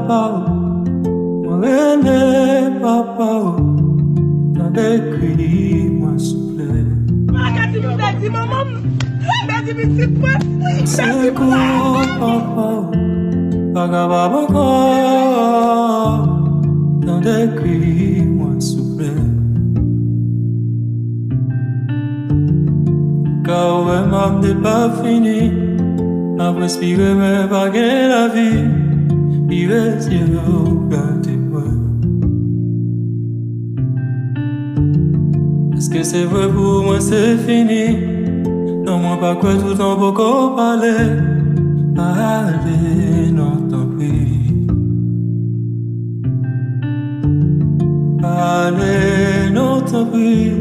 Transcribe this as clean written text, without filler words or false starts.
papa, moi rené papa, dans des cris, moi soufflé. C'est quoi papa, papa encore, dans des cris, moi soufflé. Car vraiment n'est pas fini, à respirer mais pas gagner la vie. Il reste regardez-moi. Est-ce que c'est vrai pour moi c'est fini? Non moi pas quoi tout le temps beaucoup parler. Allez, non t'en prie. Allez, non t'en prie.